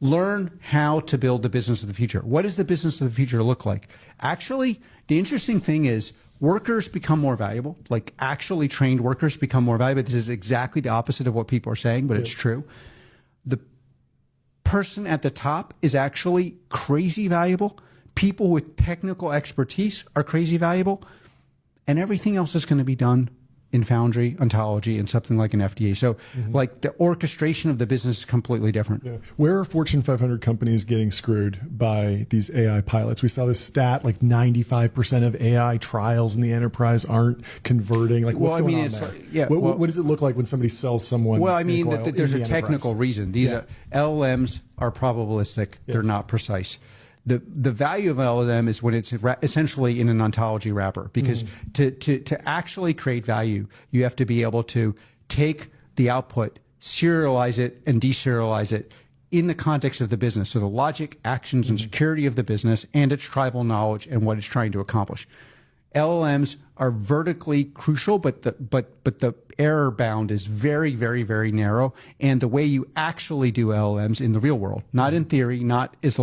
learn how to build the business of the future. What does the business of the future look like? Actually, the interesting thing is workers become more valuable, like actually trained workers become more valuable. This is exactly the opposite of what people are saying, but it's true. The person at the top is actually crazy valuable. People with technical expertise are crazy valuable. And everything else is going to be done in Foundry, Ontology, and something like an FDA. So like the orchestration of the business is completely different. Yeah. Where are Fortune 500 companies getting screwed by these AI pilots? We saw this stat, like 95% of AI trials in the enterprise aren't converting. Like, what's going on there? What does it look like when somebody sells someone? Well, I mean, there's a technical reason. These LLMs are probabilistic. They're not precise. The value of LLM is when it's essentially in an ontology wrapper, because to actually create value, you have to be able to take the output, serialize it, and deserialize it in the context of the business. So the logic, actions, and security of the business and its tribal knowledge and what it's trying to accomplish. LLMs are vertically crucial, but the error bound is very, very, very narrow. And the way you actually do LLMs in the real world, not in theory, is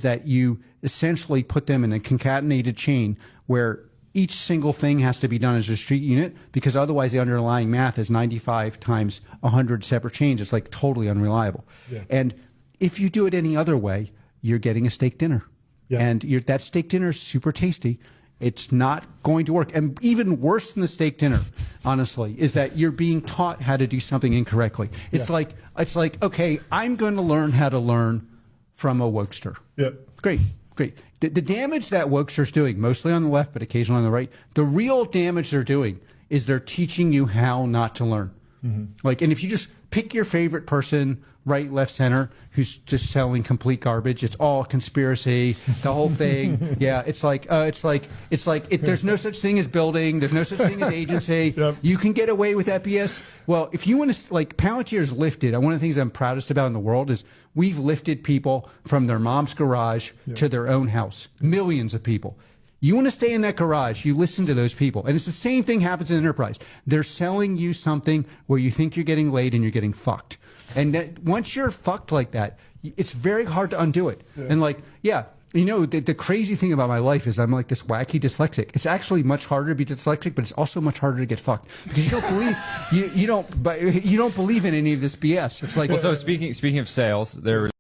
that you essentially put them in a concatenated chain where each single thing has to be done as a discrete unit, because otherwise the underlying math is 95 times 100 separate chains. It's like totally unreliable. Yeah. And if you do it any other way, you're getting a steak dinner. Yeah. And that steak dinner is super tasty. It's not going to work. And even worse than the steak dinner, honestly, is that you're being taught how to do something incorrectly. It's like, okay, I'm going to learn how to learn from a wokester. Yeah. Great. The damage that wokester's doing, mostly on the left, but occasionally on the right, the real damage they're doing is they're teaching you how not to learn. Like, and if you just pick your favorite person, right, left, center, who's just selling complete garbage. It's all conspiracy, the whole thing. Yeah, it's like there's no such thing as building. There's no such thing as agency. You can get away with that BS. Well, if you want to, like, Palantir's lifted. One of the things I'm proudest about in the world is we've lifted people from their mom's garage to their own house. Millions of people. You want to stay in that garage, you listen to those people. And it's the same thing happens in enterprise. They're selling you something where you think you're getting laid and you're getting fucked. And once you're fucked like that, it's very hard to undo it. And the crazy thing about my life is I'm like this wacky dyslexic. It's actually much harder to be dyslexic, but it's also much harder to get fucked, because you don't believe you don't believe in any of this BS. It's like, well, so speaking of sales, there